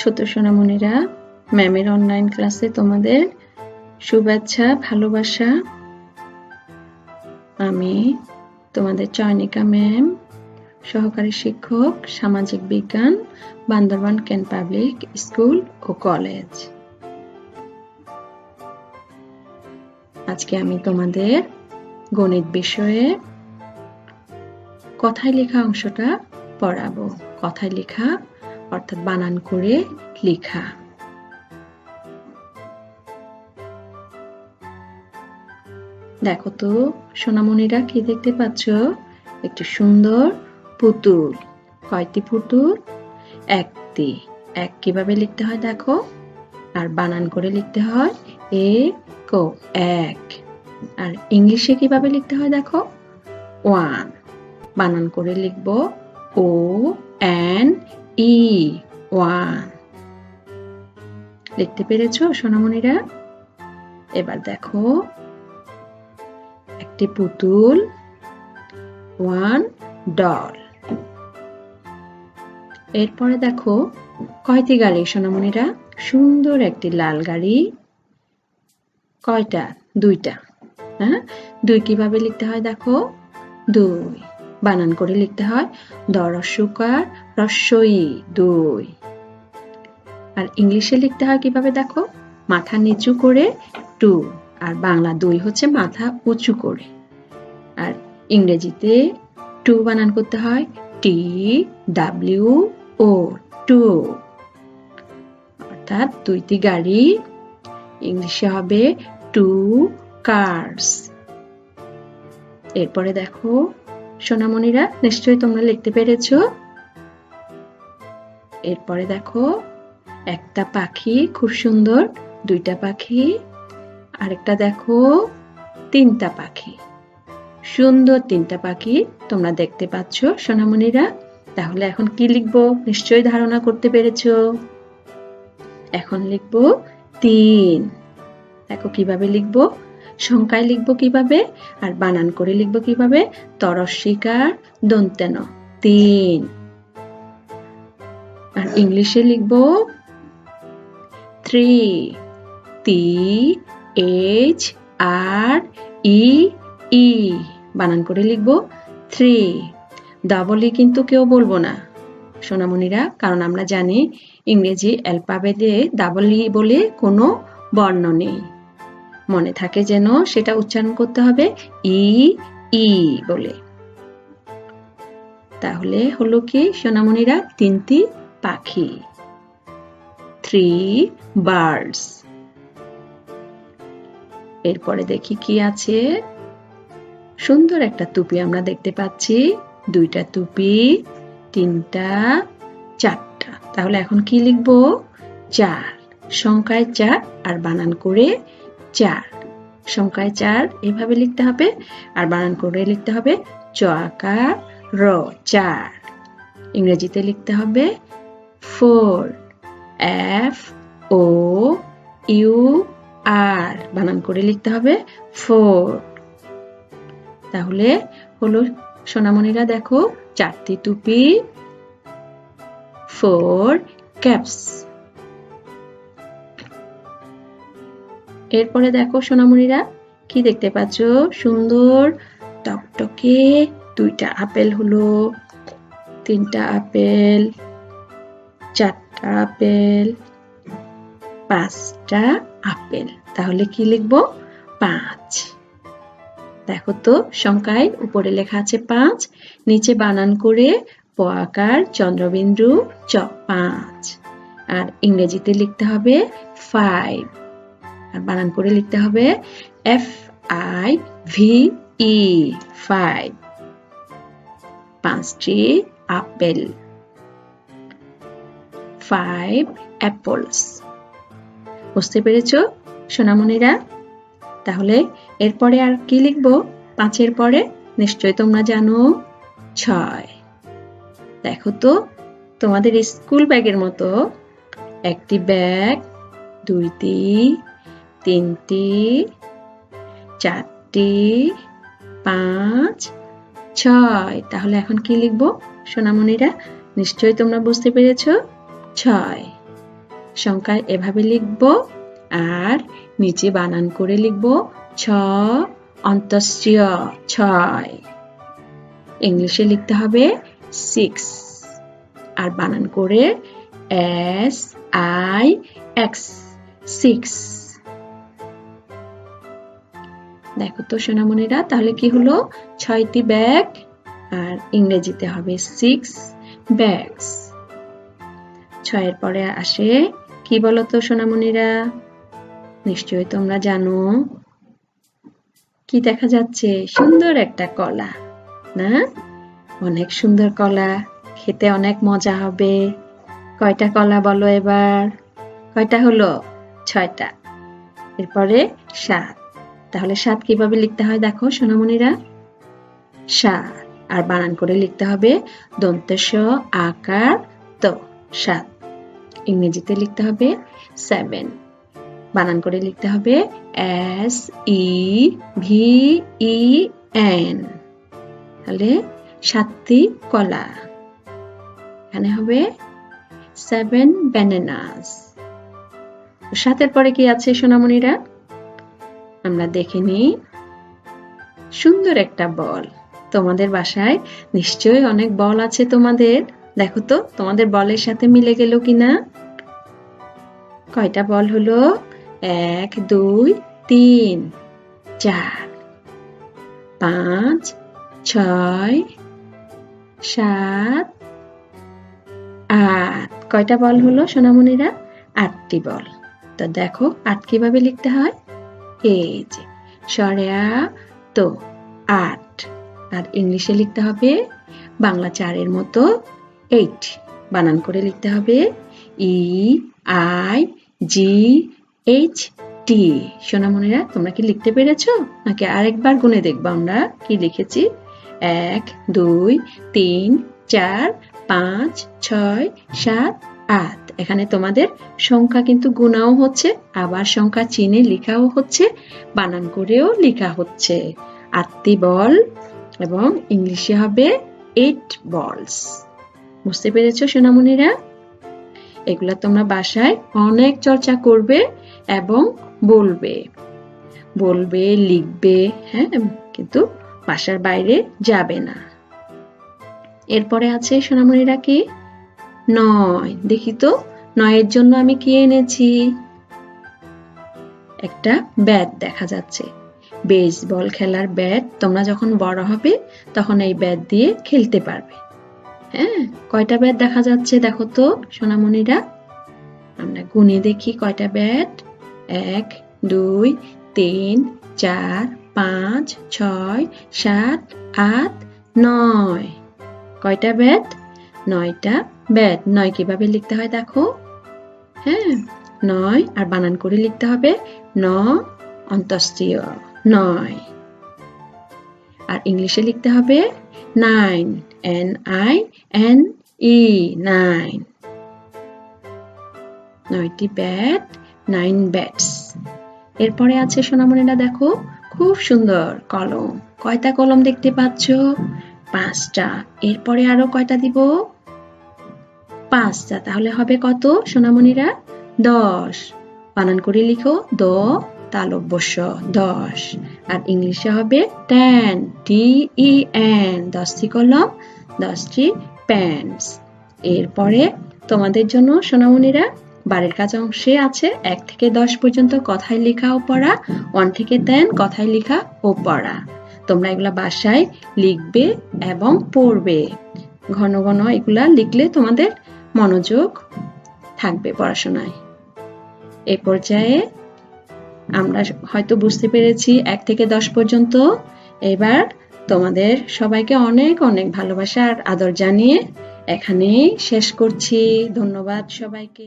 ছোট সোনামণিরা, ম্যামের অনলাইন ক্লাসে তোমাদের শুভেচ্ছা, ভালোবাসা। আমি তোমাদের চয়নিকা ম্যাম, সহকারী শিক্ষক, সামাজিক বিজ্ঞান, বান্দরবান কেন্ট পাবলিক স্কুল ও কলেজ। আজকে আমি তোমাদের গণিত বিষয়ে কথায় লেখা অংশটা পড়াবো। কথায় লেখা অর্থাৎ বানান করে লেখা। দেখো তো সোনামণিরা, কি দেখতে পাচ্ছ? একটি সুন্দর পুতুল। কয়টি পুতুল? একটি। এক কিভাবে লিখতে হয় দেখো, আর বানান করে লিখতে হয় এক। আর ইংলিশে কিভাবে লিখতে হয় দেখো, ওয়ান। বানান করে লিখব ONE, ওয়ান। লিখতে পেরেছো সোনামণিরা? এবার দেখো, একটি পুতুল, ওয়ান ডল। এরপরে দেখো কয়টি গাড়ি সোনামণিরা? সুন্দর একটি লাল গাড়ি। কয়টা? দুইটা। হ্যাঁ, দুই কিভাবে লিখতে হয় দেখো, দুই। বানান করে লিখতে হয় দরস্যকার রস্যই, দুই। আর ইংলিশে লিখতে হয় কিভাবে দেখো, মাথা নিচু করে টু, আর বাংলা দুই হচ্ছে মাথা উঁচু করে। আর ইংরেজিতে টু বানান করতে হয় TWO, টু। অর্থাৎ দুইটি গাড়ি, ইংলিশে হবে টু কার্স। এরপরে দেখো সোনামণিরা, নিশ্চয়ই তোমরা লিখতে পেরেছো। এরপরে দেখো একটা পাখি, খুব সুন্দর, দুইটা পাখি। আরেকটা দেখো তিনটা পাখি, সুন্দর তিনটা পাখি তোমরা দেখতে পাচ্ছ সোনামণিরা। তাহলে এখন কি লিখবো নিশ্চয়ই ধারণা করতে পেরেছো। এখন লিখবো তিন। দেখো কিভাবে লিখবো, সংখ্যায় লিখবো কিভাবে, আর বানান করে লিখবো কিভাবে, তরস্যিকার দন্তেন, তিন। আর ইংলিশে লিখবো থ্রি, THREE, বানান করে লিখবো থ্রি। ডাবল ই কিন্তু কেউ বলবো না সোনামণিরা, কারণ আমরা জানি ইংরেজি অ্যালফাবেটে ডাবল ই বলে কোনো বর্ণ নেই। মনে থাকে যেন সেটা উচ্চারণ করতে হবে ই বলে। তাহলে হলো কি সোনামণিরা, তিনটি পাখি, 3 বার্ডস। এরপরে দেখি কি আছে, সুন্দর একটা টুপি আমরা দেখতে পাচ্ছি, দুইটা টুপি, তিনটা, চারটা। তাহলে এখন কি লিখবো, চার। সংখ্যায় চার আর বানান করে চার। সংখ্যায় চার এভাবে লিখতে হবে, আর বানান করে লিখতে হবে চ আকার র, চার। ইংরেজিতে লিখতে হবে 4, FOUR, বানান করে লিখতে হবে 4। তাহলে হলো সোনামণিরা, দেখো চারটি টুপি, 4 ক্যাপস। এরপরে দেখো সোনামণিরা, কি দেখতে পাচ্ছ, সুন্দর টকটকে দুইটা আপেল হলো, তিনটা আপেল, চারটা আপেল, পাঁচটা আপেল। তাহলে কি লিখবো, 5। দেখো তো সংখ্যায় উপরে লেখা আছে 5, নিচে বানান করে প আকার চন্দ্রবিন্দু চ, 5। আর ইংরেজিতে লিখতে হবে 5, আর বানান করে লিখতে হবে FIVE, 5। 5টি আপেল, 5 অ্যাপলস। বুঝতে পেরেছো সোনামণিরা? তাহলে এরপরে আর কি লিখবো, 5-এর পরে নিশ্চয় তোমরা জানো 6। দেখো তো তোমাদের স্কুল ব্যাগের মতো একটি ব্যাগ, দুইটি, তিনটি, চারটি, 5, 6। তাহলে এখন কি লিখবো সোনামণিরা? নিশ্চয়ই তোমরা বুঝতে পেরেছো, 6। সংখ্যা এভাবে লিখব আর নিচে বানান করে লিখব ছ অন্তস্ত্রীয় 6। ইংলিশে লিখতে হবে 6 আর বানান করে SIX 6। দেখো তো সোনামণিরা, তাহলে কি হলো? 6টি ব্যাগ আর ইংরেজিতে হবে 6 ব্যাগস। 6 পরে আসে কি বলো তো সোনামণিরা? নিশ্চয়ই তোমরা জানো। কি দেখা যাচ্ছে? সুন্দর একটা কলা, না? অনেক সুন্দর কলা, খেতে অনেক মজা হবে। কয়টা কলা বলো এবার? কয়টা হলো? 6টা। এরপরে 7। তাহলে 7 কিভাবে লিখতে হয় দেখো সোনামণিরা? 7 আর বানান করে লিখতে হবে দন্ত স আকার ত 7। ইংরেজিতে লিখতে হবে 7। বানান করে লিখতে হবে SEVEN। তাহলে 7টি কলা। এখানে হবে 7 bananas। 7 পরে কি আছে সোনামণিরা? আমরা দেখে নিই। সুন্দর একটা বল। তোমাদের বাসায় নিশ্চয়ই অনেক বল আছে তোমাদের। দেখো তো তোমাদের বলের সাথে মিলে গেল কিনা? কয়টা বল হলো? 1 2 3 4 5 6 7 8। কয়টা বল হলো সোনামণিরা? 8টি বল। তো দেখো 8 কিভাবে লিখতে হয়? এই যে সরেয়া তো 8 আর ইংলিশে লিখতে হবে বাংলা 4-এর মতো 8। বানান করে লিখতে হবে EIGHT। সোনামণিরা, তোমরা কি লিখতে পেরেছো? নাকি আরেকবার গুনে দেখবো আমরা কি লিখেছি? 1 2 3 4 5 6 7 8। এখানে তোমাদের সংখ্যা কিন্তু গুণাও হচ্ছে, আবার সংখ্যা চিহ্নে লেখাও হচ্ছে, বানান করেও লেখা হচ্ছে। 8টি বল এবং ইংলিশে হবে 8 balls। বুঝতে পেরেছো সোনামণিরা? এগুলা তোমরা বাসায় অনেক চর্চা করবে এবং বলবে লিখবে, হ্যাঁ, কিন্তু বাসার বাইরে যাবে না। এরপরে আছে সোনামণিরা কি? 9। দেখি তো 9-এর জন্য আমি কি এনেছি? একটা ব্যাট দেখা যাচ্ছে, বেসবল খেলার ব্যাট। তোমরা যখন বড় হবে তখন এই ব্যাট দিয়ে খেলতে পারবে। হ্যাঁ, কয়টা ব্যাট দেখা যাচ্ছে দেখো তো সোনামণিরা? আমরা গুনে দেখি কয়টা ব্যাট। 1 2 3 4 5 6 7 8 9। কয়টা ব্যাট? 9টা ব্যাট। 9 কিভাবে লিখতে হয় দেখো? হ্যাঁ, 9 আর বানান করে লিখতে হবে ন অন্তস্ত্রীয় 9। আর ইংলিশে লিখতে হবে 9 NINE 9। 9টি bat, 9 bats. এরপরে আছে সোনামণিরা দেখো খুব সুন্দর কলম। কয়টা কলম দেখতে পাচ্ছ? 5টা। এরপরে আরো কয়টা দিব? 5টা। তাহলে হবে কত সোনামণিরা? 10। বানান করে লিখো দ তালব্যস্য 10। আর ইংলিশে হবে 10 TEN 10টি কলম, 10টি পেন্স। এরপরে তোমাদের জন্য সোনামণিরা বাড়ির কাজ অংশে আছে 1 থেকে 10 পর্যন্ত কথায় লেখা ও পড়া, 1 থেকে 10 কথায় লেখা ও পড়া। তোমরা এগুলা বাসায় লিখবে এবং পড়বে। ঘন ঘন এগুলা লিখলে তোমাদের মনোযোগ থাকবে পড়াশোনায়। এই পর্যায়ে আমরা হয়তো বুঝতে পেরেছি 1 থেকে 10 পর্যন্ত। এবার তোমাদের সবাইকে অনেক অনেক ভালোবাসা আর আদর জানিয়ে এখানেই শেষ করছি। ধন্যবাদ সবাইকে।